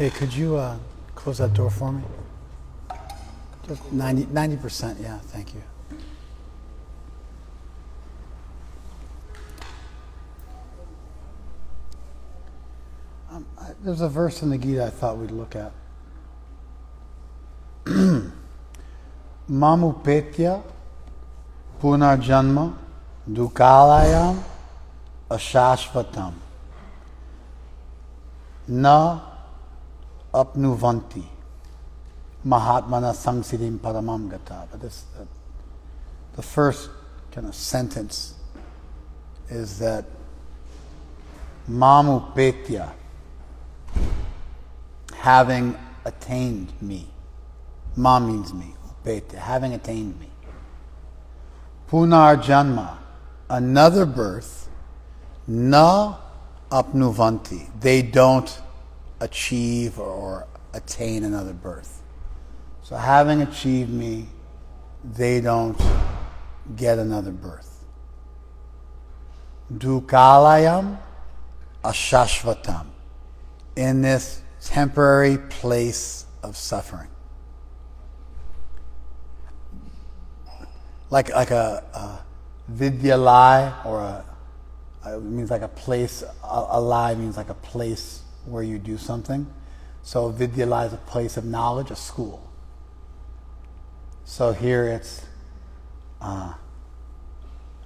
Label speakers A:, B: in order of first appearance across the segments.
A: Hey, could you close that door for me? Just 90%, yeah, thank you. There's a verse in the Gita I thought we'd look at. Mamupetya punarjanma dukalayam ashashvatam na apnuvanti mahatmana samsiddhim paramam gata. But the first kind of sentence is that mamupetya, having attained me. Ma means me. Upetya, having attained me. Punarjanma, another birth. Na apnuvanti, they don't achieve or attain another birth. So having achieved me, they don't get another birth. Dukalayam ashashvatam, in this temporary place of suffering. Like a vidyalaya, or it means like a place, alaya means like a place where you do something. So vidyalaya is a place of knowledge, a school. So here it's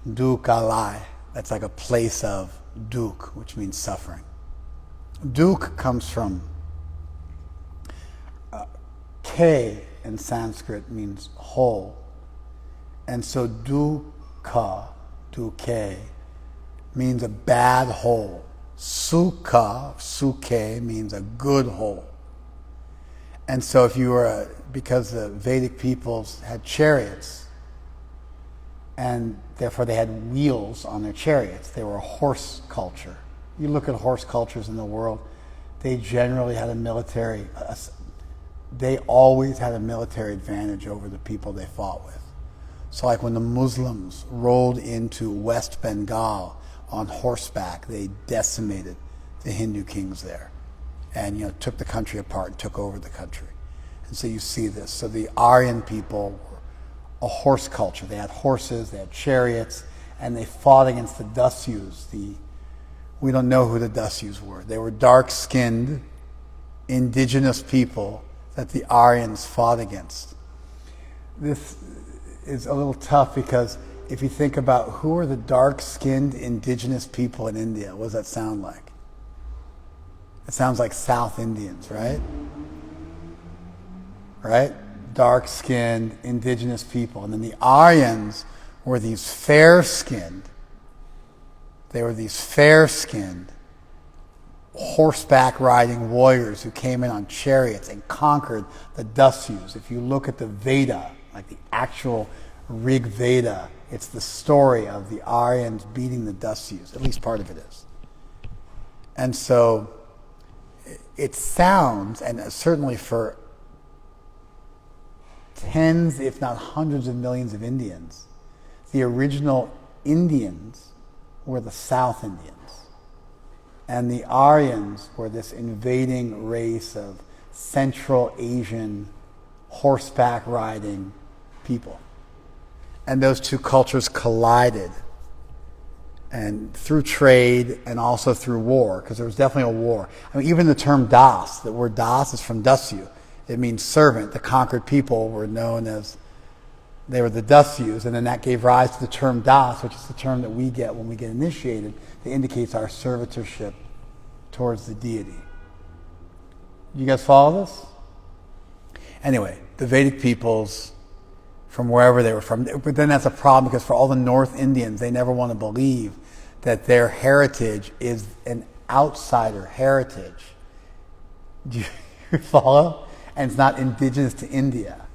A: dukalaya, that's like a place of duk, which means suffering. Duk comes from K in Sanskrit means whole. And so dukkha, dukke, means a bad whole. Sukha, suke, means a good whole. And so if you were, because the Vedic peoples had chariots, and therefore they had wheels on their chariots, they were a horse culture. You look at horse cultures in the world, they generally had a military, they always had a military advantage over the people they fought with. So like when the Muslims rolled into West Bengal on horseback, they decimated the Hindu kings there and took the country apart and took over the country. And so you see this. So the Aryan people were a horse culture. They had horses, they had chariots, and they fought against the Dasyus. We don't know who the Dasyus were. They were dark-skinned, indigenous people that the Aryans fought against. This is a little tough because if you think about who are the dark-skinned indigenous people in India, what does that sound like? It sounds like South Indians, right? Right? Dark-skinned indigenous people. And then the Aryans were these fair-skinned. They were these fair-skinned, horseback riding warriors who came in on chariots and conquered the Dasyus. If you look at the Veda, like the actual Rig Veda, it's the story of the Aryans beating the Dasyus. At least part of it is. And so it sounds, and certainly for tens, if not hundreds of millions of Indians, the original Indians were the South Indians. And the Aryans were this invading race of Central Asian horseback riding people. And those two cultures collided, and through trade and also through war, because there was definitely a war. I mean, even the term Das, the word Das is from Dasyu. It means servant. The conquered people were known as, they were the Dasyus, and then that gave rise to the term Das, which is the term that we get when we get initiated, that indicates our servitorship towards the deity. You guys follow this? Anyway, the Vedic peoples, from wherever they were from, but then that's a problem because for all the North Indians, they never want to believe that their heritage is an outsider heritage. Do you follow? And it's not indigenous to India.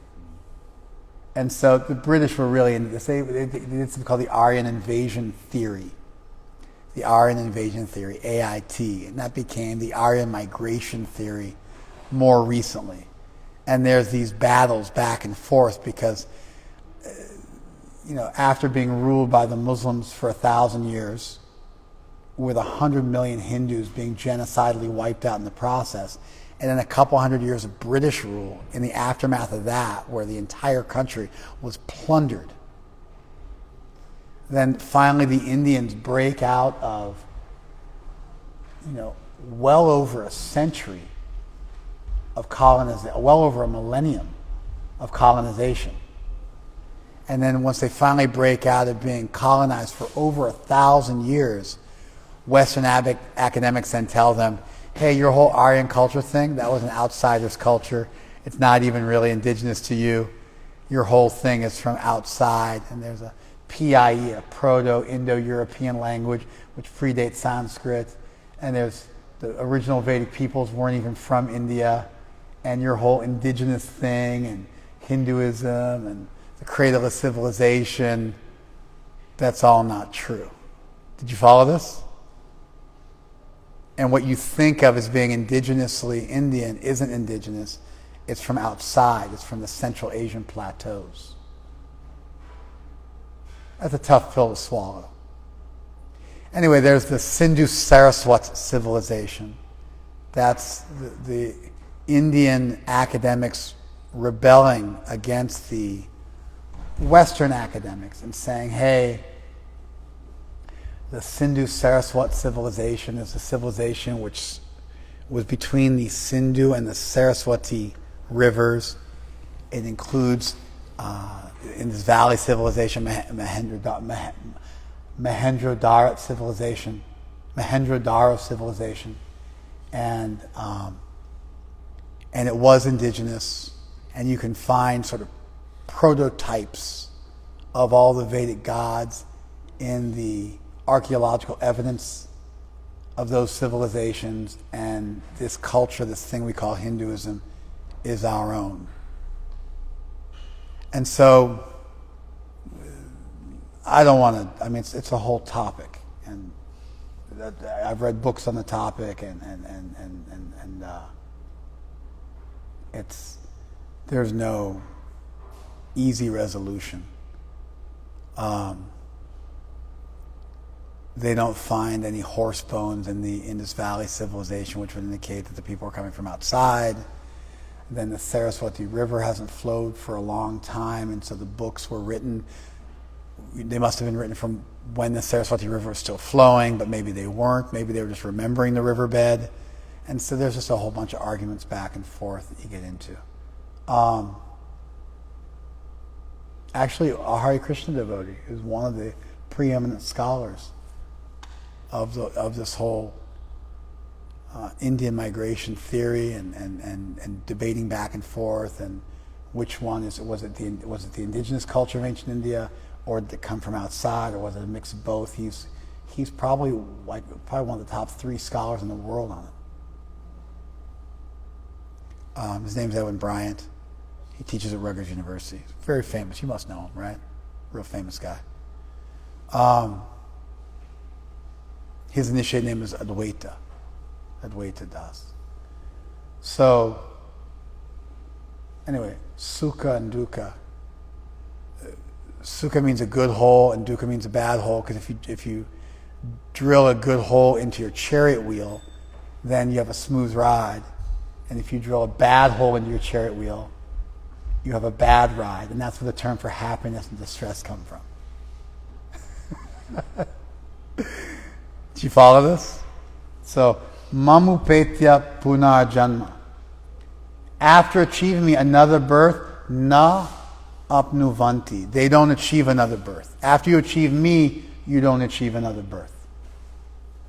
A: And so the British were really into this. They did something called the Aryan Invasion Theory. The Aryan Invasion Theory, AIT. And that became the Aryan Migration Theory more recently. And there's these battles back and forth because, after being ruled by the Muslims for 1,000 years, with 100 million Hindus being genocidally wiped out in the process, and then a couple hundred years of British rule in the aftermath of that, where the entire country was plundered. Then finally the Indians break out of, well over a century of colonization, well over a millennium of colonization. And then once they finally break out of being colonized for over 1,000 years, Western academics then tell them, hey, your whole Aryan culture thing, that was an outsider's culture. It's not even really indigenous to you. Your whole thing is from outside. And there's a PIE, a Proto-Indo-European language, which predates Sanskrit. And there's the original Vedic peoples weren't even from India. And your whole indigenous thing and Hinduism and the cradle of civilization, that's all not true. Did you follow this? And what you think of as being indigenously Indian isn't indigenous. It's from outside. It's from the Central Asian plateaus. That's a tough pill to swallow. Anyway, there's the Sindhu-Saraswat civilization. That's the Indian academics rebelling against the Western academics and saying, hey, the Sindhu-Saraswat civilization is a civilization which was between the Sindhu and the Saraswati rivers. It includes, in this valley civilization, Mohenjo-Daro civilization, and it was indigenous, and you can find sort of prototypes of all the Vedic gods in the archaeological evidence of those civilizations, and this culture, this thing we call Hinduism, is our own. And so I don't want to, it's a whole topic, and I've read books on the topic, and there's no easy resolution. They don't find any horse bones in the Indus Valley civilization, which would indicate that the people are coming from outside. Then the Saraswati River hasn't flowed for a long time, and so the books were written. They must have been written from when the Saraswati River was still flowing, but maybe they weren't. Maybe they were just remembering the riverbed. And so there's just a whole bunch of arguments back and forth that you get into. Actually, a Hare Krishna devotee is one of the preeminent scholars of this whole Indian migration theory and debating back and forth, and which one was it the indigenous culture of ancient India, or did it come from outside, or was it a mix of both? He's probably one of the top 3 scholars in the world on it. His name's Edwin Bryant. He teaches at Rutgers University. He's very famous. You must know him, right? Real famous guy. His initiate name is Advaita Das. So, anyway, Sukha and Dukkha. Sukha means a good hole, and Dukkha means a bad hole, because if you drill a good hole into your chariot wheel, then you have a smooth ride. And if you drill a bad hole into your chariot wheel, you have a bad ride. And that's where the term for happiness and distress come from. Do you follow this? So, mamupetya punar janma. After achieving me another birth, na apnuvanti. They don't achieve another birth. After you achieve me, you don't achieve another birth.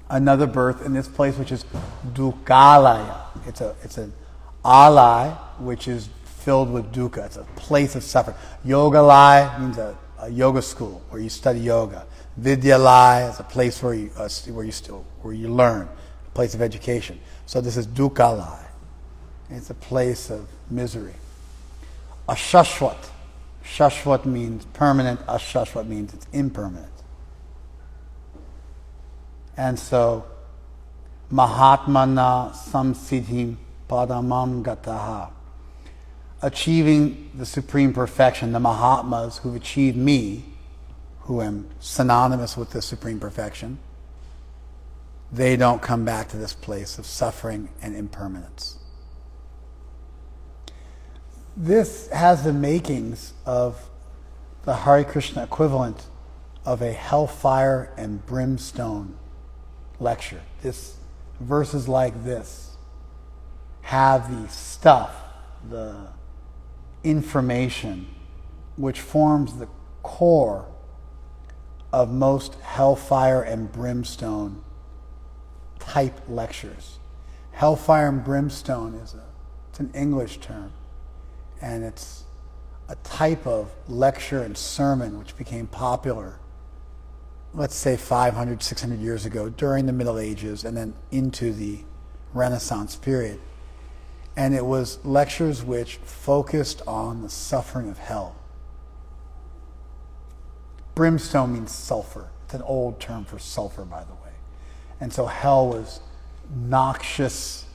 A: Another birth in this place, which is dukkalaya. It's an alai, which is filled with dukkha. It's a place of suffering. Yogalaya means a yoga school where you study yoga. Vidyalaya is a place where you learn, a place of education. So this is dukkalaya. It's a place of misery. Ashashwat. Shashwat means permanent. Ashashwat means it's impermanent. And so, Mahatmana samsiddhim padamam gataha. Achieving the supreme perfection, the Mahatmas who've achieved me, who am synonymous with the supreme perfection, they don't come back to this place of suffering and impermanence. This has the makings of the Hare Krishna equivalent of a hellfire and brimstone lecture. Verses like this have the stuff, the information, which forms the core of most hellfire and brimstone type lectures. Hellfire and brimstone it's an English term, and it's a type of lecture and sermon which became popular, let's say 500, 600 years ago during the Middle Ages and then into the Renaissance period. And it was lectures which focused on the suffering of hell. Brimstone means sulfur. It's an old term for sulfur, by the way. And so hell was noxious,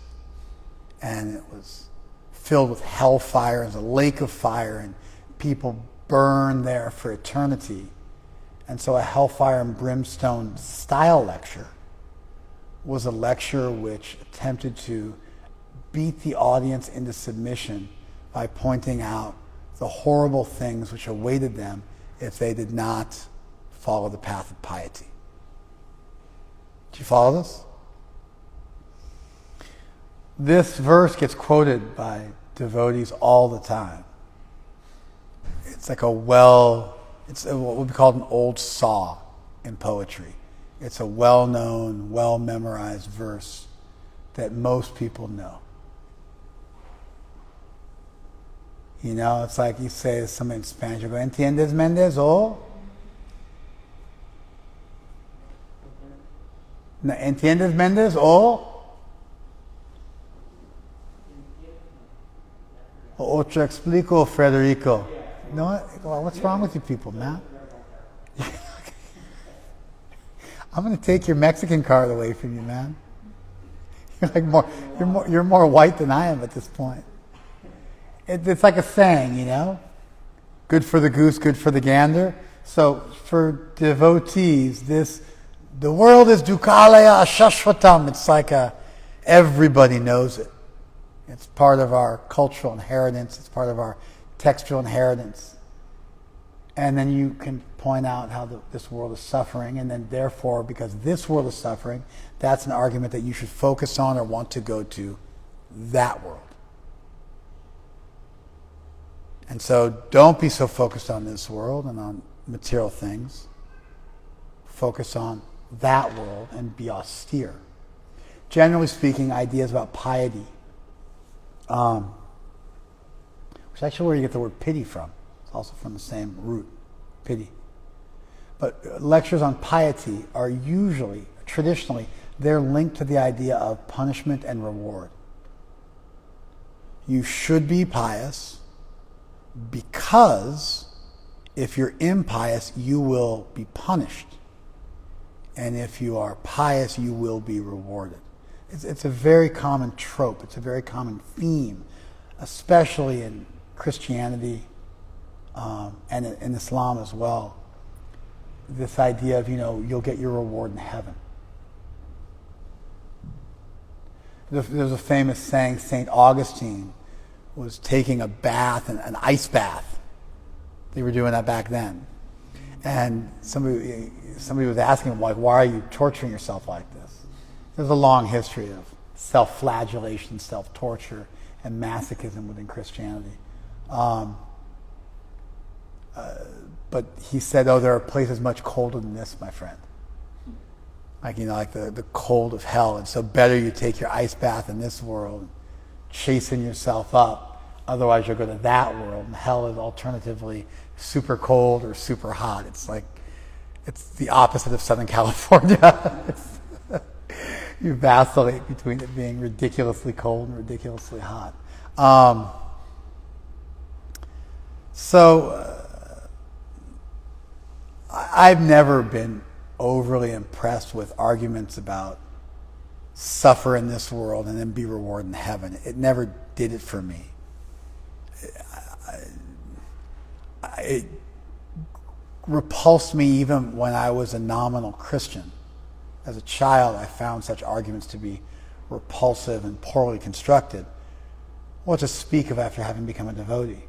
A: and it was filled with hellfire. It was a lake of fire, and people burned there for eternity. And so a hellfire and brimstone style lecture was a lecture which attempted to beat the audience into submission by pointing out the horrible things which awaited them if they did not follow the path of piety. Do you follow this? This verse gets quoted by devotees all the time. It's like it's what would be called an old saw in poetry. It's a well-known, well-memorized verse that most people know. You know, it's like you say to somebody in Spanish, you go, ¿Entiendes, Méndez? Oh? ¿Entiendes, Méndez? Oh? O te explico, Federico. You know what? Well, what's wrong with you people, man? I'm going to take your Mexican card away from you, man. You're more white than I am at this point. It's like a saying, you know? Good for the goose, good for the gander. So for devotees, the world is dukalaya shashvatam. It's like everybody knows it. It's part of our cultural inheritance. It's part of our textual inheritance. And then you can point out how this world is suffering, and then therefore, because this world is suffering, that's an argument that you should focus on or want to go to that world. And so don't be so focused on this world and on material things. Focus on that world and be austere. Generally speaking, ideas about piety, which is actually where you get the word pity from. It's also from the same root, pity. But lectures on piety are usually, traditionally, they're linked to the idea of punishment and reward. You should be pious because if you're impious, you will be punished. And if you are pious, you will be rewarded. It's a very common trope. It's a very common theme, especially in Christianity and in Islam as well. This idea of, you'll get your reward in heaven. There's a famous saying, St. Augustine was taking a bath, an ice bath. They were doing that back then. And somebody was asking him, why are you torturing yourself like this? There's a long history of self-flagellation, self-torture, and masochism within Christianity. But he said, there are places much colder than this, my friend. Like the cold of hell. And so better you take your ice bath in this world, chasing yourself up. Otherwise you'll go to that world. And hell is alternatively super cold or super hot. It's the opposite of Southern California. You vacillate between it being ridiculously cold and ridiculously hot. I've never been overly impressed with arguments about suffer in this world and then be rewarded in heaven. It never did it for me. It repulsed me even when I was a nominal Christian. As a child, I found such arguments to be repulsive and poorly constructed. what to speak of after having become a devotee.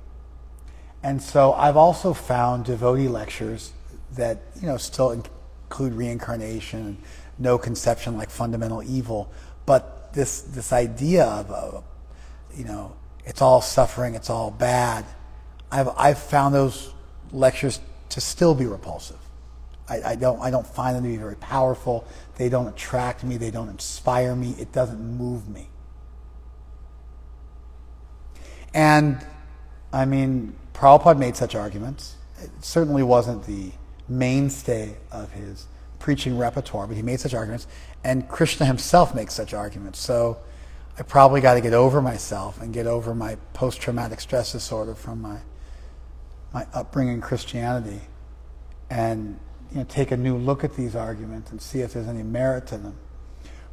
A: And so I've also found devotee lectures that, still include reincarnation and no conception like fundamental evil, but this idea of it's all suffering, it's all bad. I've found those lectures to still be repulsive. I don't find them to be very powerful. They don't attract me. They don't inspire me. It doesn't move me. And Prabhupada made such arguments. It certainly wasn't the mainstay of his preaching repertoire, but he made such arguments. And Krishna himself makes such arguments. So I probably got to get over myself and get over my post-traumatic stress disorder from my upbringing in Christianity, and take a new look at these arguments and see if there's any merit to them.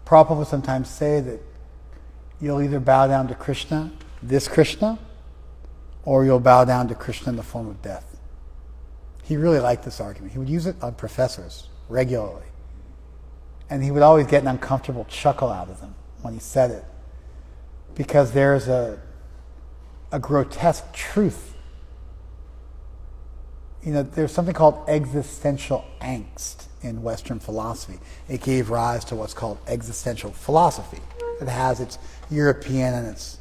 A: Prabhupada would sometimes say that you'll either bow down to Krishna, this Krishna, or you'll bow down to Krishna in the form of death. He really liked this argument. He would use it on professors regularly. And he would always get an uncomfortable chuckle out of them when he said it, because there's a grotesque truth. There's something called existential angst in Western philosophy. It gave rise to what's called existential philosophy. It has its European and its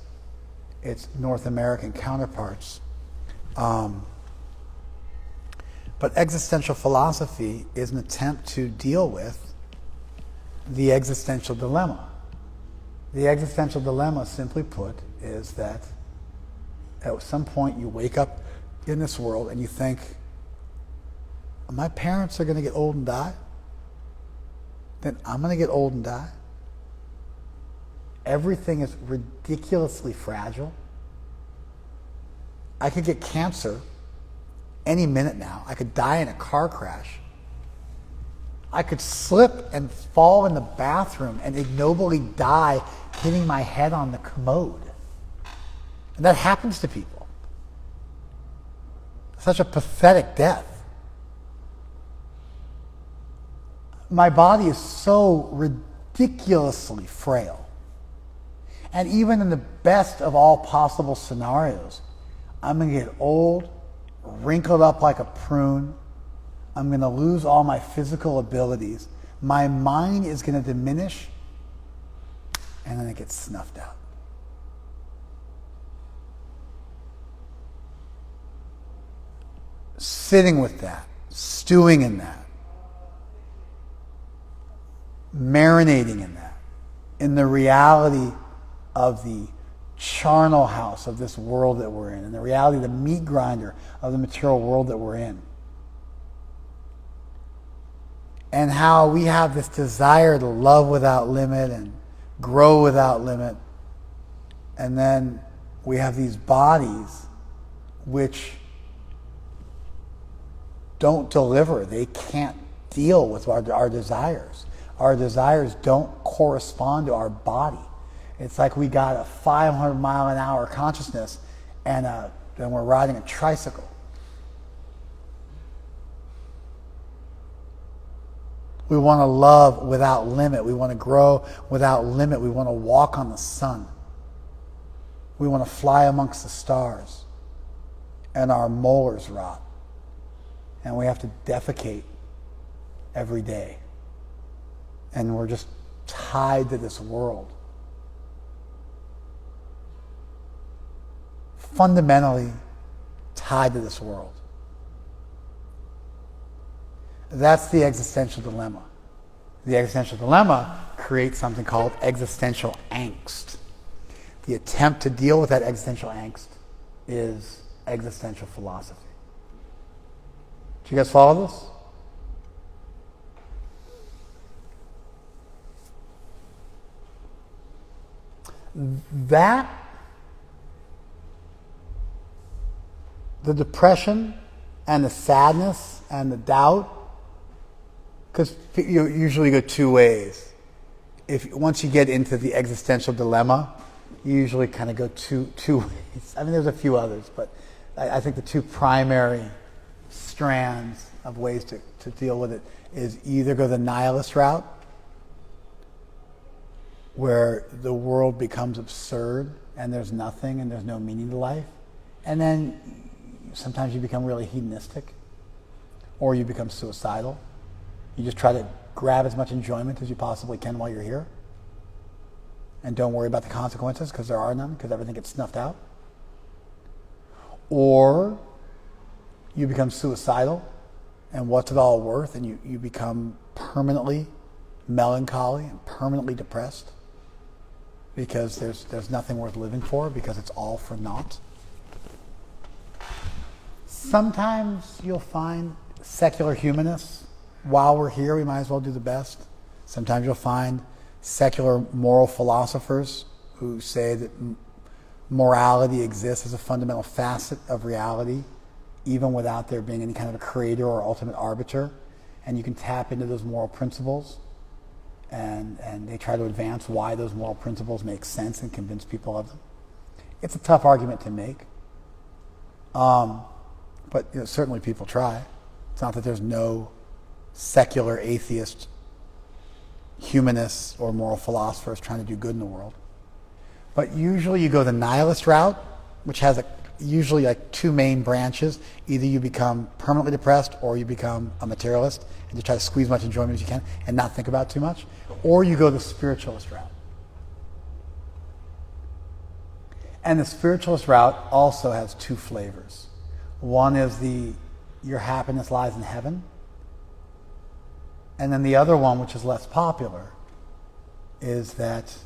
A: North American counterparts. But existential philosophy is an attempt to deal with the existential dilemma. The existential dilemma, simply put, is that at some point you wake up in this world and you think, my parents are going to get old and die, then I'm going to get old and die. Everything is ridiculously fragile. I could get cancer any minute now. I could die in a car crash. I could slip and fall in the bathroom and ignobly die hitting my head on the commode. And that happens to people. Such a pathetic death. My body is so ridiculously frail. And even in the best of all possible scenarios, I'm going to get old, wrinkled up like a prune. I'm going to lose all my physical abilities. My mind is going to diminish, and then it gets snuffed out. Sitting with that, stewing in that, marinating in that, in the reality of the charnel house of this world that we're in, and the reality of the meat grinder of the material world that we're in. And how we have this desire to love without limit and grow without limit. And then we have these bodies which don't deliver. They can't deal with our desires. Our desires don't correspond to our body. It's like we got a 500-mile-an-hour consciousness and we're riding a tricycle. We want to love without limit. We want to grow without limit. We want to walk on the sun. We want to fly amongst the stars. And our molars rot. And we have to defecate every day. And we're just tied to this world. Fundamentally tied to this world. That's the existential dilemma. The existential dilemma creates something called existential angst. The attempt to deal with that existential angst is existential philosophy. Do you guys follow this? That, the depression and the sadness and the doubt, because you usually go two ways. Once you get into the existential dilemma, you usually kind of go two ways. I mean, there's a few others, but I think the two primary strands of ways to deal with it is either go the nihilist route, where the world becomes absurd and there's nothing and there's no meaning to life. And then sometimes you become really hedonistic, or you become suicidal. You just try to grab as much enjoyment as you possibly can while you're here, and don't worry about the consequences, because there are none, because everything gets snuffed out. Or you become suicidal, and what's it all worth? And you become permanently melancholy and permanently depressed, because there's nothing worth living for, because it's all for naught. Sometimes you'll find secular humanists. While we're here, we might as well do the best. Sometimes you'll find secular moral philosophers who say that morality exists as a fundamental facet of reality, even without there being any kind of a creator or ultimate arbiter. And you can tap into those moral principles, and they try to advance why those moral principles make sense and convince people of them. It's a tough argument to make. But certainly people try. It's not that there's no secular atheist humanists or moral philosophers trying to do good in the world. But usually you go the nihilist route, which has usually like two main branches. Either you become permanently depressed, or you become a materialist and you try to squeeze as much enjoyment as you can and not think about too much. Or you go the spiritualist route. And the spiritualist route also has two flavors. One is your happiness lies in heaven. And then the other one, which is less popular, is that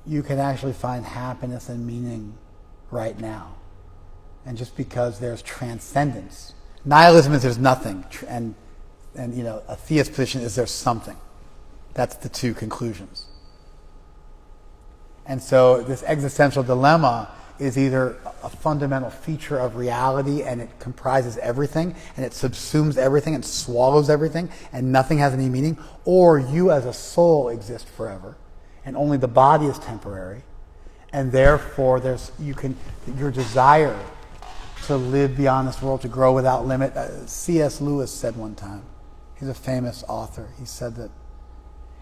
A: you can actually find happiness and meaning right now. And just because there's transcendence. Nihilism is there's nothing, and a theist position is there's something. That's the two conclusions. And so this existential dilemma is either a fundamental feature of reality and it comprises everything and it subsumes everything and swallows everything and nothing has any meaning, or you as a soul exist forever and only the body is temporary, and therefore your desire to live beyond this world, to grow without limit. C.S. Lewis said one time, he's a famous author, he said that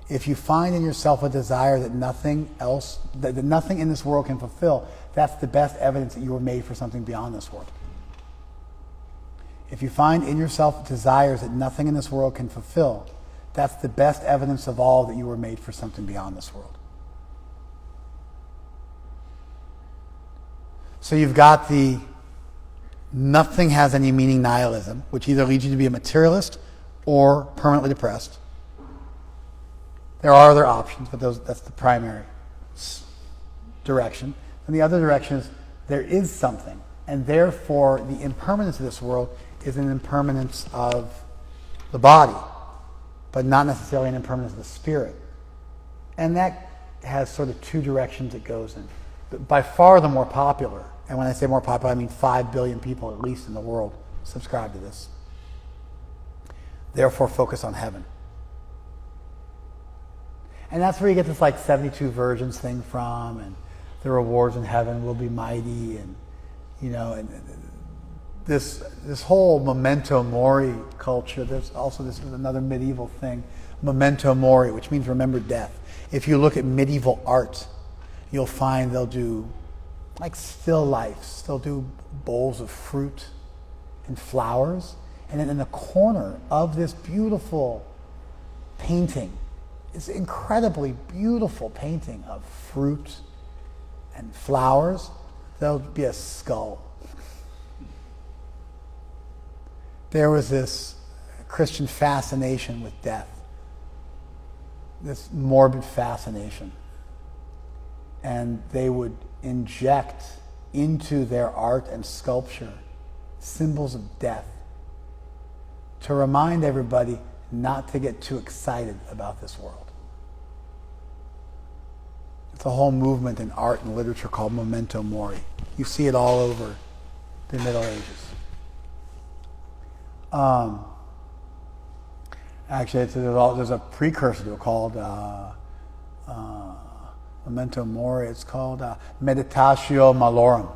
A: if you find in yourself a desire that nothing in this world can fulfill, that's the best evidence that you were made for something beyond this world. If you find in yourself desires that nothing in this world can fulfill, that's the best evidence of all that you were made for something beyond this world. So you've got the nothing has any meaning nihilism, which either leads you to be a materialist or permanently depressed. There are other options, but that's the primary direction. And the other direction is there is something, and therefore the impermanence of this world is an impermanence of the body, but not necessarily an impermanence of the spirit. And that has sort of two directions it goes in. But by far the more popular, and when I say more popular, I mean 5 billion people at least in the world subscribe to this. Therefore focus on heaven. And that's where you get this like 72 virgins thing from, and the rewards in heaven will be mighty, and and this whole memento mori culture. There's also this is another medieval thing, memento mori, which means remember death. If you look at medieval art, you'll find they'll do like still lifes. They'll do bowls of fruit and flowers, and then in the corner of this beautiful painting, this incredibly beautiful painting of fruit and flowers, there'll be a skull. There was this Christian fascination with death, this morbid fascination. And they would inject into their art and sculpture symbols of death to remind everybody not to get too excited about this world. It's a whole movement in art and literature called memento mori. You see it all over the Middle Ages. Actually, there's a precursor to it called memento mori. It's called meditatio malorum.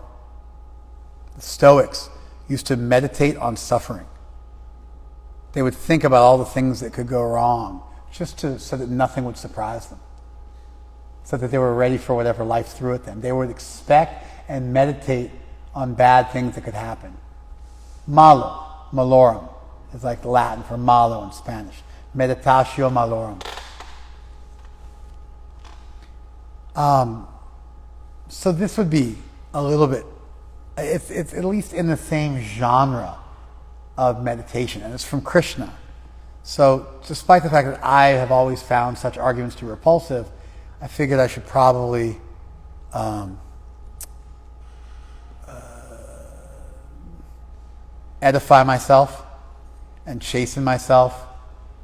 A: The Stoics used to meditate on suffering. They would think about all the things that could go wrong, so that nothing would surprise them. so that they were ready for whatever life threw at them. They would expect and meditate on bad things that could happen. Malo, malorum, is like Latin for malo in Spanish. Meditatio malorum. So this would be a little bit, it's at least in the same genre of meditation, and it's from Krishna. So despite the fact that I have always found such arguments to be repulsive, I figured I should probably edify myself and chasten myself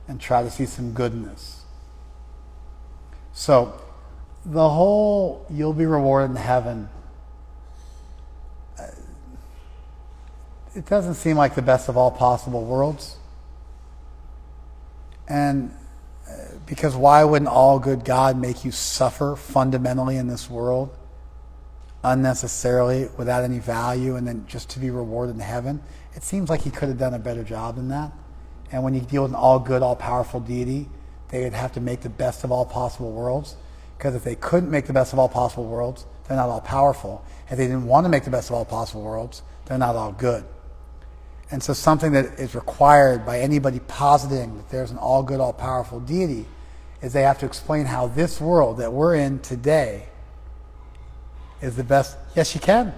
A: and try to see some goodness. So the whole you'll be rewarded in heaven, it doesn't seem like the best of all possible worlds. And because why wouldn't all good God make you suffer fundamentally in this world unnecessarily without any value and then just to be rewarded in heaven? It seems like he could have done a better job than that. And when you deal with an all good, all powerful deity, they would have to make the best of all possible worlds. Because if they couldn't make the best of all possible worlds, they're not all powerful. If they didn't want to make the best of all possible worlds, they're not all good. And so something that is required by anybody positing that there's an all good, all powerful deity is they have to explain how this world that we're in today is the best, yes you can,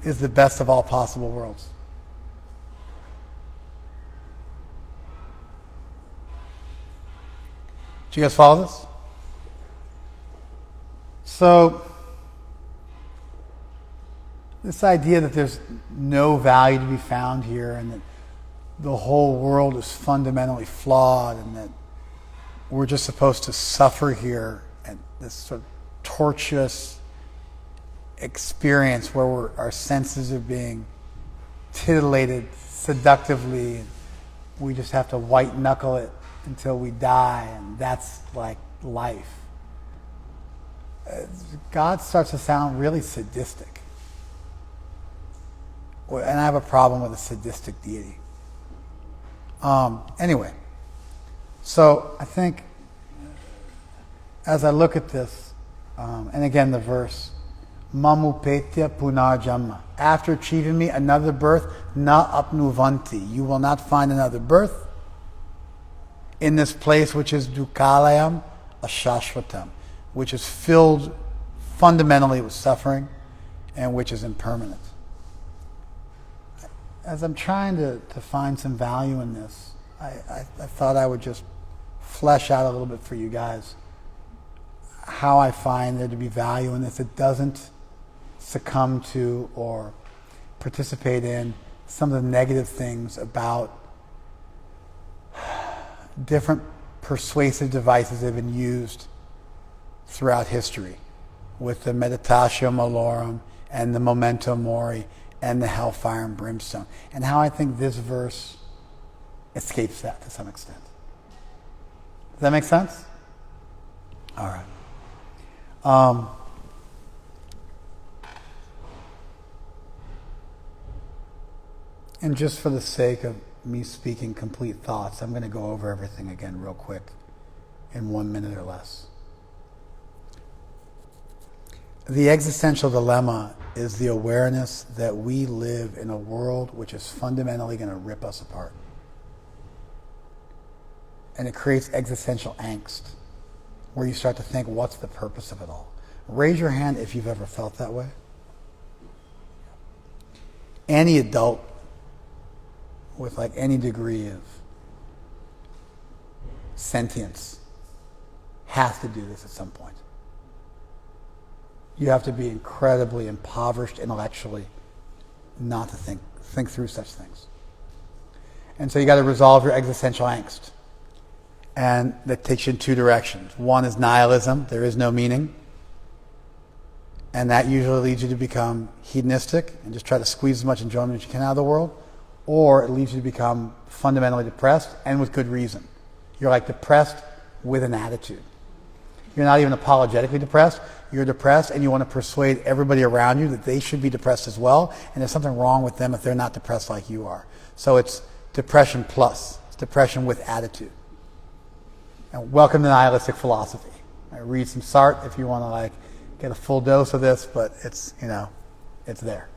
A: is the best of all possible worlds. Do you guys follow this? So, this idea that there's no value to be found here and that the whole world is fundamentally flawed and that we're just supposed to suffer here and this sort of tortuous experience where our senses are being titillated seductively and we just have to white knuckle it until we die and that's like life. God starts to sound really sadistic. And I have a problem with a sadistic deity. Anyway, so I think as I look at this, and again the verse, Mamupetya punarjama. After achieving me another birth, na apnuvanti. You will not find another birth in this place which is dukalayam ashashvatam, which is filled fundamentally with suffering and which is impermanent. As I'm trying to find some value in this, I thought I would just flesh out a little bit for you guys how I find there to be value in this. It doesn't succumb to or participate in some of the negative things about different persuasive devices that have been used throughout history with the meditatio malorum and the memento mori and the hellfire and brimstone, and how I think this verse escapes that to some extent. Does that make sense? All right. And just for the sake of me speaking complete thoughts, I'm going to go over everything again real quick in 1 minute or less. The existential dilemma is the awareness that we live in a world which is fundamentally going to rip us apart. And it creates existential angst, where you start to think, what's the purpose of it all? Raise your hand if you've ever felt that way. Any adult with like any degree of sentience has to do this at some point. You have to be incredibly impoverished intellectually not to think through such things. And so you got to resolve your existential angst. And that takes you in two directions. One is nihilism, there is no meaning. And that usually leads you to become hedonistic and just try to squeeze as much enjoyment as you can out of the world. Or it leads you to become fundamentally depressed, and with good reason. You're like depressed with an attitude. You're not even apologetically depressed. You're depressed and you want to persuade everybody around you that they should be depressed as well, and there's something wrong with them if they're not depressed like you are. So it's depression plus. It's depression with attitude. And welcome to nihilistic philosophy. Read some Sartre if you want to like get a full dose of this, but it's, it's there.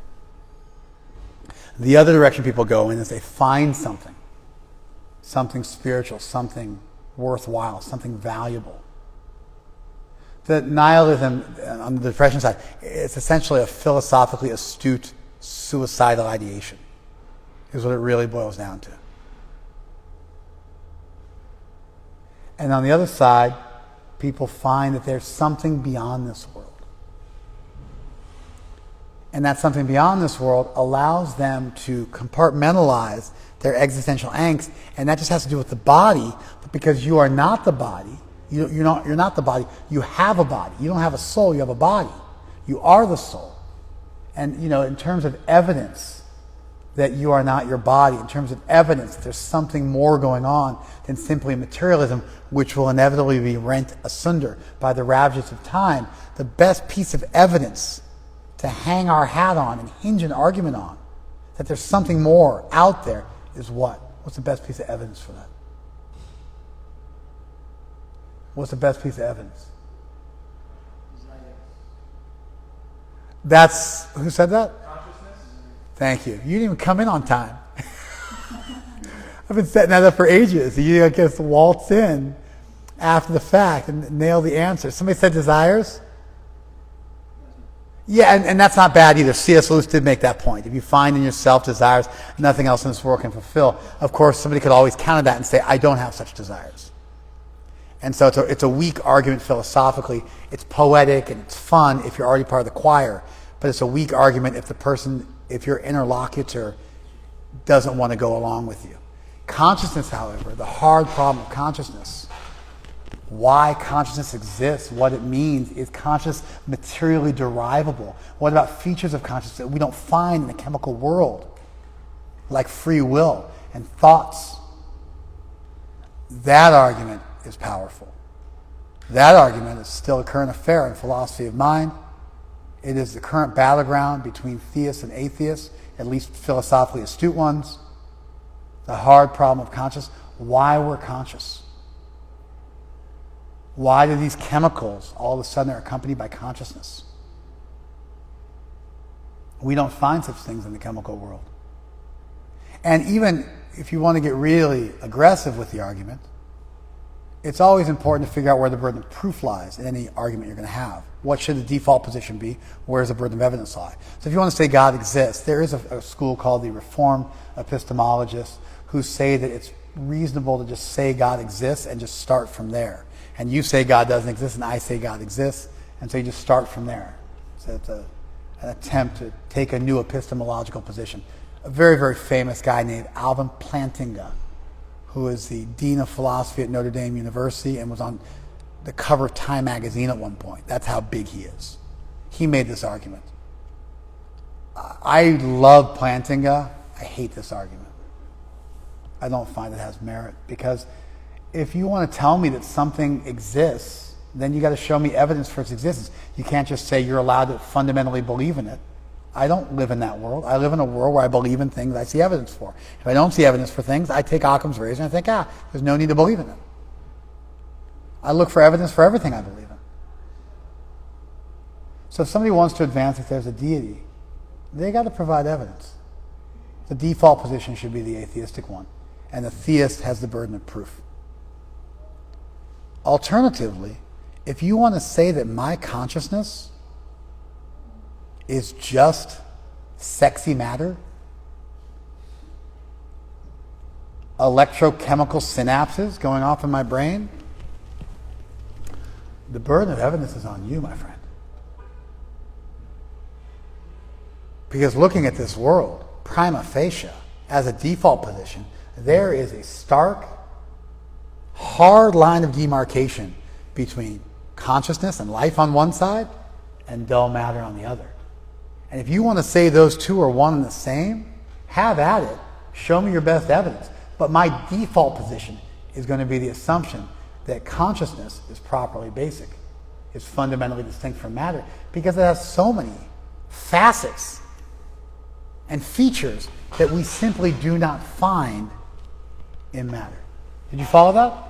A: The other direction people go in is they find something spiritual, something worthwhile, something valuable. The nihilism on the depression side, it's essentially a philosophically astute suicidal ideation, is what it really boils down to. And on the other side, people find that there's something beyond this world. And that something beyond this world allows them to compartmentalize their existential angst, and that just has to do with the body, but because you are not the body, you're not the body, you have a body. You don't have a soul, you have a body. You are the soul. And, in terms of evidence that you are not your body, in terms of evidence that there's something more going on than simply materialism, which will inevitably be rent asunder by the ravages of time, the best piece of evidence to hang our hat on and hinge an argument on, that there's something more out there, is what? What's the best piece of evidence for that? What's the best piece of evidence? That's, who said that?
B: Consciousness.
A: Thank you. You didn't even come in on time. I've been setting that up for ages. You just waltz in after the fact and nail the answer. Somebody said desires? Yeah, and that's not bad either. C.S. Lewis did make that point. If you find in yourself desires nothing else in this world can fulfill, of course, somebody could always counter that and say, I don't have such desires. And so it's a weak argument philosophically. It's poetic and it's fun if you're already part of the choir, but it's a weak argument if your interlocutor doesn't want to go along with you. Consciousness, however, the hard problem of consciousness, why consciousness exists, what it means, is conscious materially derivable? What about features of consciousness that we don't find in the chemical world, like free will and thoughts? That argument is powerful. That argument is still a current affair in philosophy of mind. It is the current battleground between theists and atheists, at least philosophically astute ones. The hard problem of consciousness, why we're conscious. Why do these chemicals all of a sudden are accompanied by consciousness? We don't find such things in the chemical world. And even if you want to get really aggressive with the argument, it's always important to figure out where the burden of proof lies in any argument you're going to have. What should the default position be? Where does the burden of evidence lie? So if you want to say God exists, there is a school called the Reformed epistemologists who say that it's reasonable to just say God exists and just start from there. And you say God doesn't exist, and I say God exists, and so you just start from there. So it's an attempt to take a new epistemological position. A very, very famous guy named Alvin Plantinga, who is the Dean of Philosophy at Notre Dame University and was on the cover of Time magazine at one point. That's how big he is. He made this argument. I love Plantinga. I hate this argument. I don't find it has merit, because if you want to tell me that something exists, then you got to show me evidence for its existence. You can't just say you're allowed to fundamentally believe in it. I don't live in that world. I live in a world where I believe in things I see evidence for. If I don't see evidence for things, I take Occam's razor and I think, there's no need to believe in it. I look for evidence for everything I believe in. So if somebody wants to advance that there's a deity, they got to provide evidence. The default position should be the atheistic one, and the theist has the burden of proof. Alternatively, if you want to say that my consciousness is just sexy matter, electrochemical synapses going off in my brain, the burden of evidence is on you, my friend. Because looking at this world, prima facie, as a default position, there is a stark, hard line of demarcation between consciousness and life on one side and dull matter on the other. And if you want to say those two are one and the same, have at it. Show me your best evidence. But my default position is going to be the assumption that consciousness is properly basic, is fundamentally distinct from matter, because it has so many facets and features that we simply do not find in matter. Did you follow that?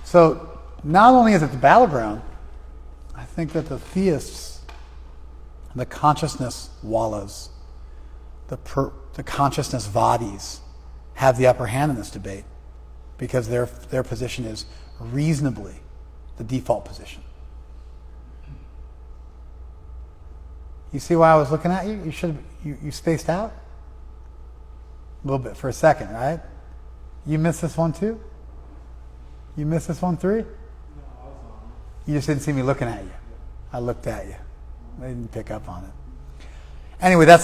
A: So not only is it the battleground, I think that the theists, the consciousness wallas, the consciousness vadis have the upper hand in this debate because their position is reasonably the default position. You see why I was looking at you? You spaced out? A little bit for a second, right? You missed this one too? You missed this one, 3?
B: No, I was on.
A: You just didn't see me looking at you. I looked at you. I didn't pick up on it. Anyway, that's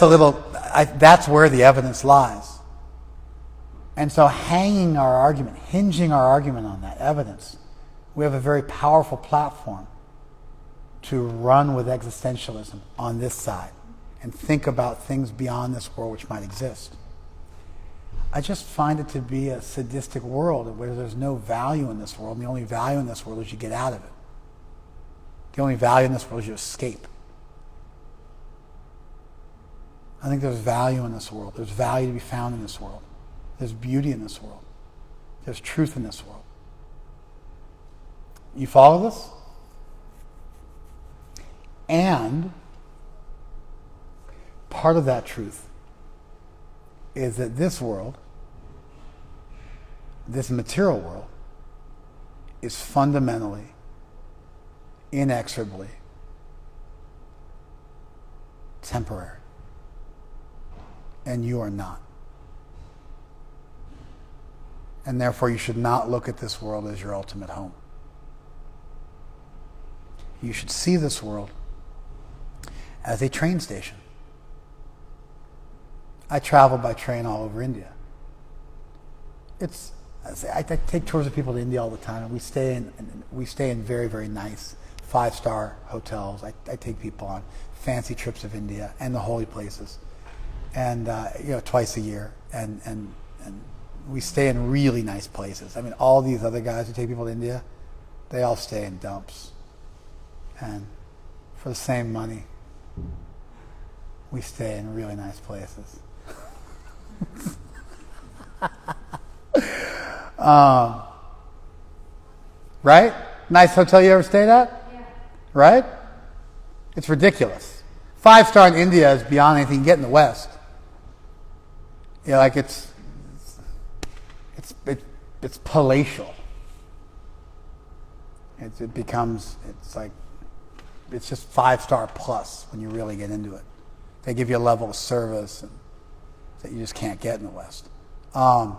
A: where the evidence lies. And so hinging our argument on that evidence, we have a very powerful platform to run with existentialism on this side and think about things beyond this world which might exist. I just find it to be a sadistic world where there's no value in this world, and the only value in this world is you get out of it. The only value in this world is you escape. I think there's value in this world. There's value to be found in this world. There's beauty in this world. There's truth in this world. You follow this? And part of that truth is that this world, this material world, is fundamentally, inexorably temporary. And you are not. And therefore you should not look at this world as your ultimate home. You should see this world as a train station. I travel by train all over India. I take tours of people to India all the time, and we stay in very, very nice 5-star hotels. I take people on fancy trips of India and the holy places, and twice a year, and we stay in really nice places. I mean, all these other guys who take people to India, they all stay in dumps, and for the same money, we stay in really nice places. Right? Nice hotel you ever stayed at?
B: Yeah.
A: Right? It's ridiculous. 5-star in India is beyond anything you get in the West. Like it's palatial. It's just 5-star plus when you really get into it. They give you a level of service that you just can't get in the West. I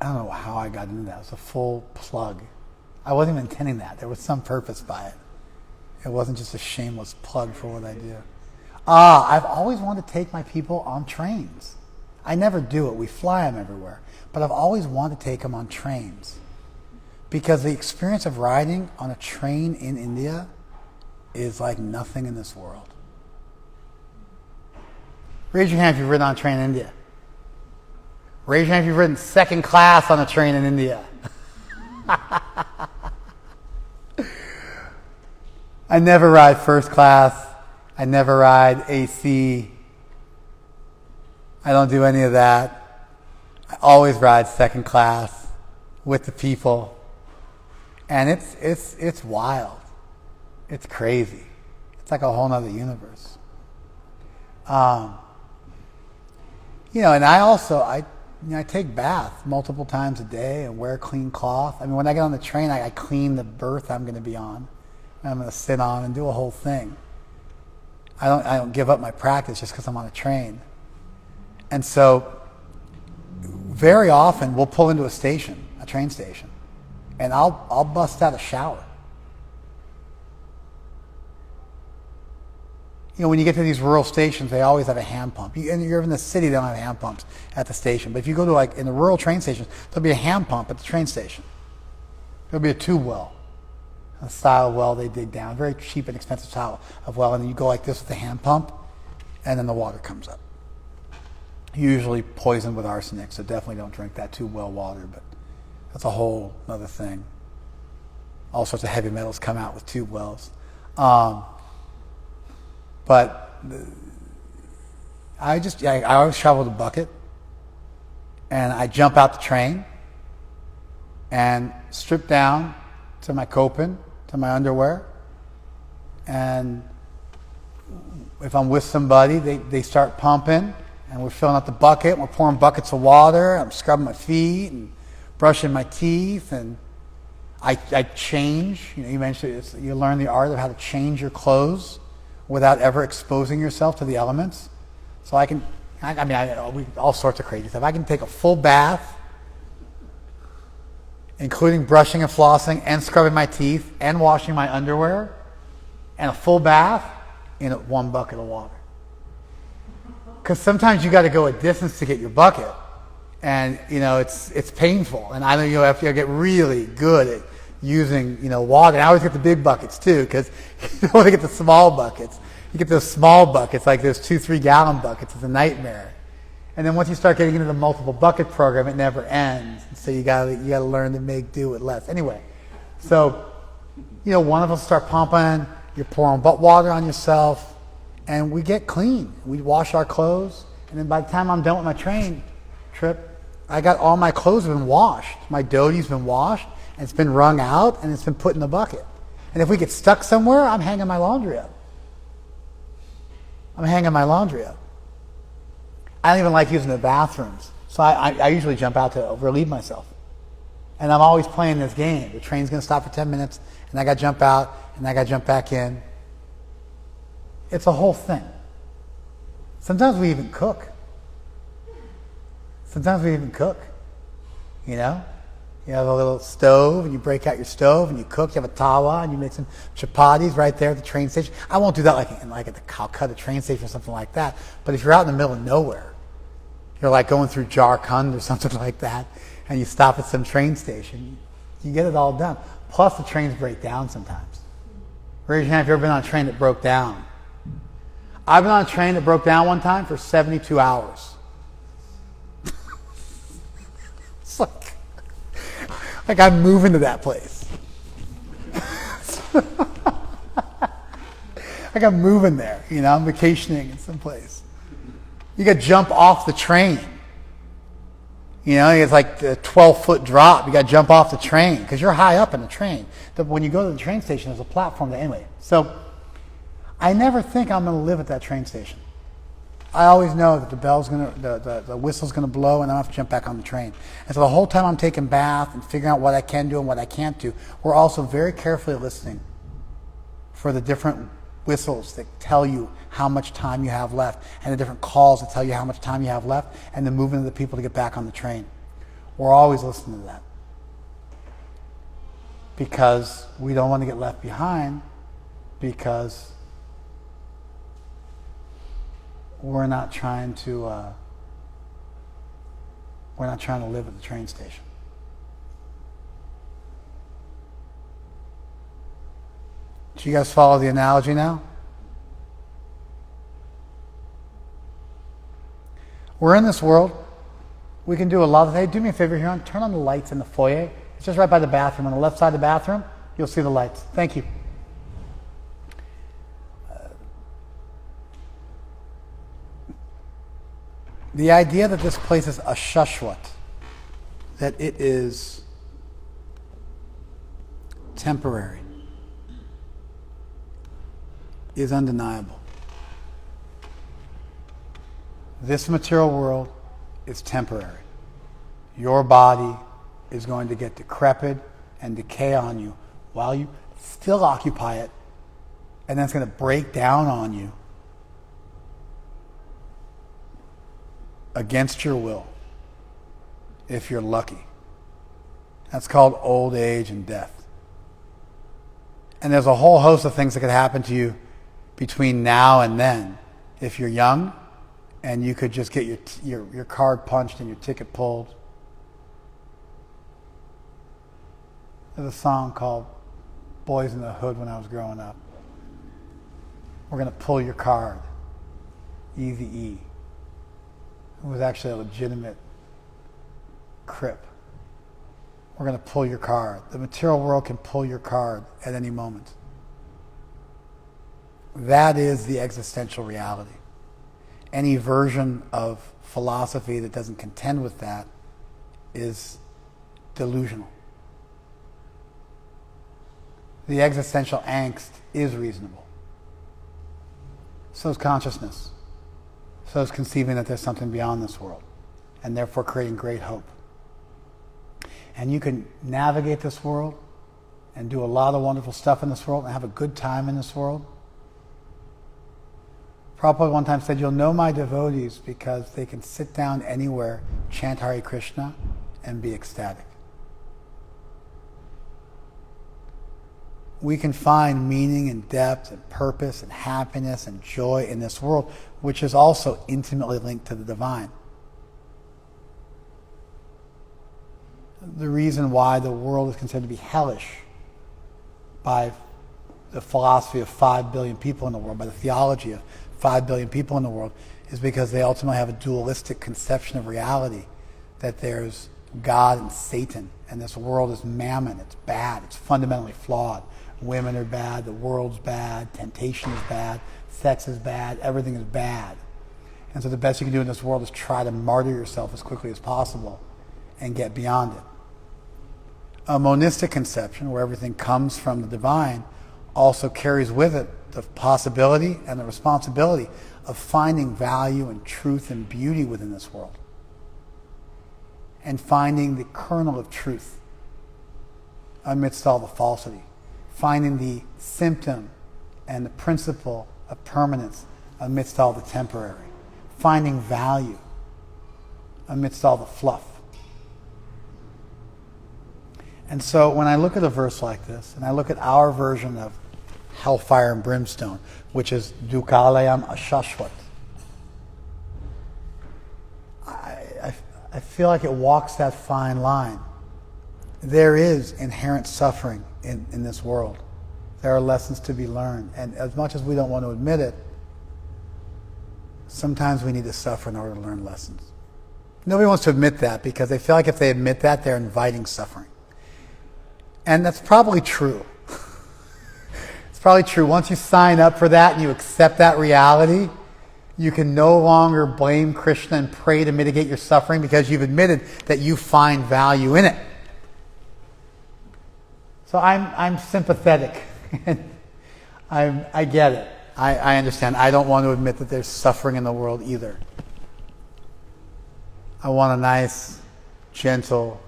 A: don't know how I got into that. It was a full plug. I wasn't even intending that. There was some purpose by it. It wasn't just a shameless plug for what I do. I've always wanted to take my people on trains. I never do it. We fly them everywhere. But I've always wanted to take them on trains. Because the experience of riding on a train in India is like nothing in this world. Raise your hand if you've ridden on a train in India. Raise your hand if you've ridden second class on a train in India. I never ride first class. I never ride AC. I don't do any of that. I always ride second class with the people. And it's wild. It's crazy. It's like a whole other universe. And I take bath multiple times a day and wear clean cloth. I mean, when I get on the train, I clean the berth I'm going to be on. And I'm going to sit on and do a whole thing. I don't give up my practice just because I'm on a train. And so, very often we'll pull into a train station, and I'll bust out a shower. When you get to these rural stations, they always have a hand pump. And you're in the city, they don't have hand pumps at the station. But if you go to in the rural train stations, there'll be a hand pump at the train station. There'll be a tube well, a style well they dig down, very cheap and expensive style of well, and then you go like this with the hand pump, and then the water comes up. Usually poisoned with arsenic, so definitely don't drink that tube well water, but that's a whole other thing. All sorts of heavy metals come out with tube wells. But I always travel with a bucket, and I jump out the train and strip down to my kopin, to my underwear, and if I'm with somebody, they start pumping, and we're filling up the bucket, and we're pouring buckets of water, I'm scrubbing my feet and brushing my teeth, and I change. You mentioned you learn the art of how to change your clothes without ever exposing yourself to the elements. So all sorts of crazy stuff. I can take a full bath, including brushing and flossing and scrubbing my teeth and washing my underwear, and a full bath in one bucket of water. Because sometimes you got to go a distance to get your bucket, and it's painful. And I know you have to get really good at using water. And I always get the big buckets too, because you don't want to get the small buckets. You get those small buckets, like those 2-3 gallon buckets. It's a nightmare. And then once you start getting into the multiple bucket program, it never ends. So you gotta learn to make do with less. Anyway, so one of us start pumping. You're pouring water on yourself, and we get clean. We wash our clothes, and then by the time I'm done with my train trip, I got all my clothes have been washed. My dhoti's been washed, and it's been wrung out, and it's been put in the bucket. And if we get stuck somewhere, I'm hanging my laundry up. I don't even like using the bathrooms, so I usually jump out to relieve myself. And I'm always playing this game. The train's going to stop for 10 minutes, and I got to jump out, and I got to jump back in. It's a whole thing. Sometimes we even cook. You have a little stove, and you break out your stove, and you cook. You have a tawa, and you make some chapatis right there at the train station. I won't do that like at the Calcutta train station or something like that. But if you're out in the middle of nowhere, you're like going through Jharkhand or something like that, and you stop at some train station, you get it all done. Plus, the trains break down sometimes. Raise your hand if you've ever been on a train that broke down. I've been on a train that broke down one time for 72 hours. It's like I'm moving to that place. Like I'm moving there, I'm vacationing in some place. You got to jump off the train. It's like a 12-foot drop. You got to jump off the train because you're high up in the train. When you go to the train station, there's a platform there anyway. So I never think I'm going to live at that train station. I always know that the whistle's going to blow, and I have to jump back on the train. And so the whole time I'm taking bath and figuring out what I can do and what I can't do, we're also very carefully listening for the different whistles that tell you how much time you have left, and the different calls that tell you how much time you have left, and the movement of the people to get back on the train. We're always listening to that because we don't want to get left behind, because we're not trying to live at the train station. Do you guys follow the analogy now? We're in this world. We can do a lot of things. Hey, do me a favor here. Turn on the lights in the foyer. It's just right by the bathroom. On the left side of the bathroom, you'll see the lights. Thank you. The idea that this place is ashashwat, that it is temporary, is undeniable. This material world is temporary. Your body is going to get decrepit and decay on you while you still occupy it, and then it's going to break down on you against your will, if you're lucky. That's called old age and death. And there's a whole host of things that could happen to you between now and then. If you're young, and you could just get your card punched and your ticket pulled. There's a song called Boys in the Hood when I was growing up. We're going to pull your card. Easy-E. It was actually a legitimate crip. We're going to pull your card. The material world can pull your card at any moment. That is the existential reality. Any version of philosophy that doesn't contend with that is delusional. The existential angst is reasonable. So is consciousness. So is conceiving that there's something beyond this world, and therefore creating great hope. And you can navigate this world and do a lot of wonderful stuff in this world and have a good time in this world. Prabhupada one time said, you'll know my devotees because they can sit down anywhere, chant Hare Krishna, and be ecstatic. We can find meaning and depth and purpose and happiness and joy in this world, which is also intimately linked to the divine. The reason why the world is considered to be hellish by the philosophy of 5 billion people in the world, by the theology of 5 billion people in the world, is because they ultimately have a dualistic conception of reality, that there's God and Satan, and this world is mammon, it's bad, it's fundamentally flawed. Women are bad, the world's bad, temptation is bad, sex is bad, everything is bad. And so the best you can do in this world is try to martyr yourself as quickly as possible and get beyond it. A monistic conception, where everything comes from the divine, also carries with it the possibility and the responsibility of finding value and truth and beauty within this world, and finding the kernel of truth amidst all the falsity, finding the symptom and the principle of permanence amidst all the temporary, finding value amidst all the fluff. And so when I look at a verse like this, and I look at our version of hellfire and brimstone, which is dukkhalayam ashashvat, I feel like it walks that fine line. There is inherent suffering in this world. There are lessons to be learned. And as much as we don't want to admit it, sometimes we need to suffer in order to learn lessons. Nobody wants to admit that because they feel like if they admit that, they're inviting suffering. And that's probably true. It's probably true. Once you sign up for that and you accept that reality, you can no longer blame Krishna and pray to mitigate your suffering because you've admitted that you find value in it. So I'm sympathetic. I get it. I understand. I don't want to admit that there's suffering in the world either. I want a nice, gentle,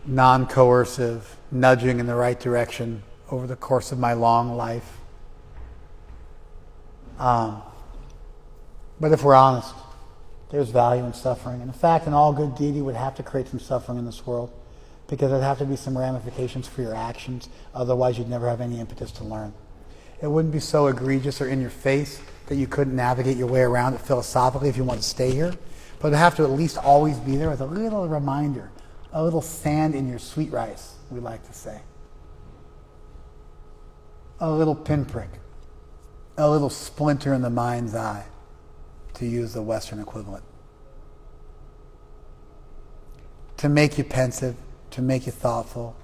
A: non-coercive nudging in the right direction over the course of my long life. But if we're honest, there's value in suffering. And in fact, an all good deity would have to create some suffering in this world because there'd have to be some ramifications for your actions. Otherwise, you'd never have any impetus to learn. It wouldn't be so egregious or in your face that you couldn't navigate your way around it philosophically if you want to stay here. But it'd have to at least always be there as a little reminder, a little sand in your sweet rice, we like to say. A little pinprick, a little splinter in the mind's eye, to use the Western equivalent. To make you pensive, to make you thoughtful,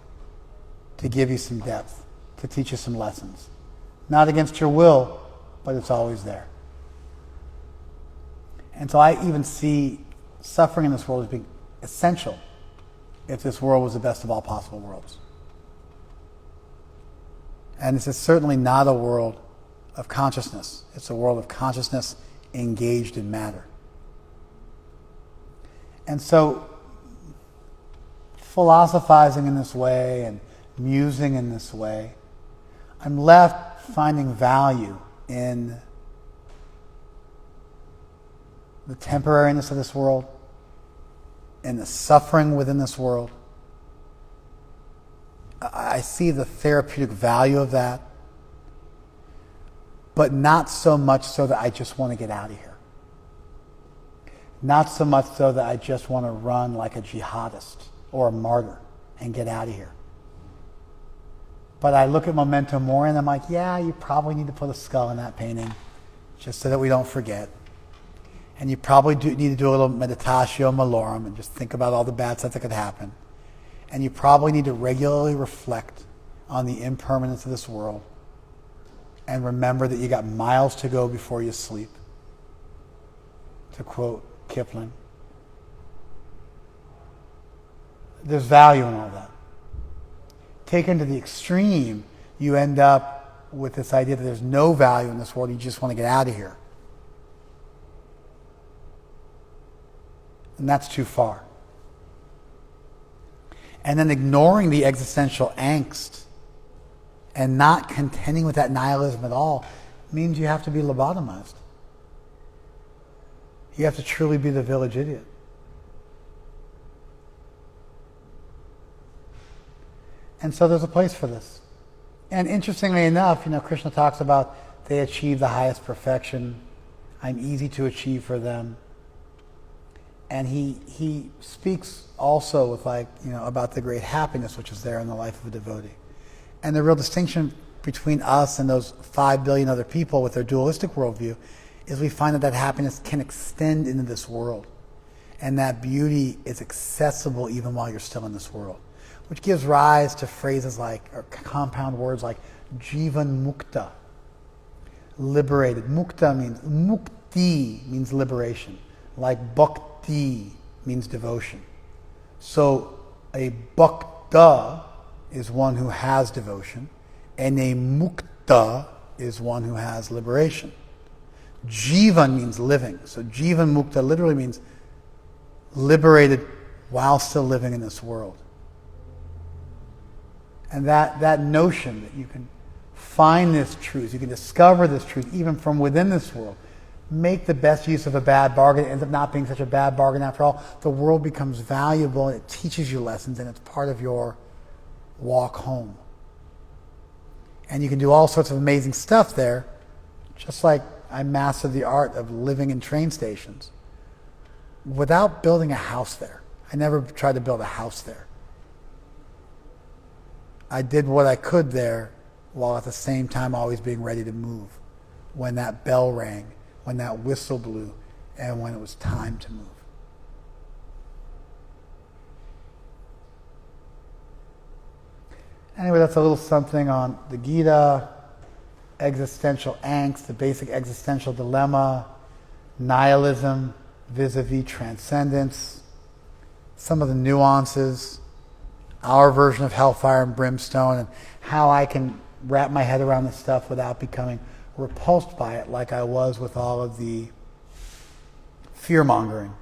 A: to give you some depth, to teach you some lessons. Not against your will, but it's always there. And so I even see suffering in this world as being essential if this world was the best of all possible worlds. And this is certainly not a world of consciousness. It's a world of consciousness engaged in matter. And so philosophizing in this way and musing in this way, I'm left finding value in the temporariness of this world, in the suffering within this world. I see the therapeutic value of that, but not so much so that I just want to get out of here. Not so much so that I just want to run like a jihadist or a martyr and get out of here. But I look at memento mori and I'm like, yeah, you probably need to put a skull in that painting just so that we don't forget. And you probably need to do a little meditatio malorum and just think about all the bad stuff that could happen. And you probably need to regularly reflect on the impermanence of this world and remember that you got miles to go before you sleep, to quote Kipling. there's value in all that. Taken to the extreme, you end up with this idea that there's no value in this world, you just want to get out of here. And that's too far. And then ignoring the existential angst and not contending with that nihilism at all means you have to be lobotomized. You have to truly be the village idiot. And so there's a place for this. And interestingly enough, Krishna talks about they achieve the highest perfection. I'm easy to achieve for them. And he speaks also with about the great happiness which is there in the life of a devotee. And the real distinction between us and those 5 billion other people with their dualistic worldview is we find that happiness can extend into this world. And that beauty is accessible even while you're still in this world. Which gives rise to phrases or compound words like jivan mukta, liberated. Mukta means, mukti means liberation. Like bhakti means devotion. So a bhakta is one who has devotion, and a mukta is one who has liberation. Jivan means living. So jivan mukta literally means liberated while still living in this world. And that notion that you can find this truth, you can discover this truth even from within this world, make the best use of a bad bargain, it ends up not being such a bad bargain after all. The world becomes valuable and it teaches you lessons and it's part of your walk home. And you can do all sorts of amazing stuff there, just like I mastered the art of living in train stations without building a house there. I never tried to build a house there. I did what I could there while at the same time always being ready to move when that bell rang, when that whistle blew, and when it was time to move. Anyway, that's a little something on the Gita, existential angst, the basic existential dilemma, nihilism vis-a-vis transcendence, some of the nuances, our version of hellfire and brimstone, and how I can wrap my head around this stuff without becoming repulsed by it like I was with all of the fear-mongering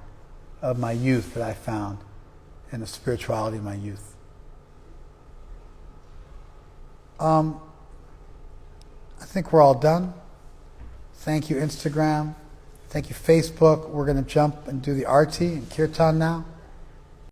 A: of my youth that I found in the spirituality of my youth. I think we're all done. Thank you, Instagram. Thank you, Facebook. We're going to jump and do the arti and kirtan now.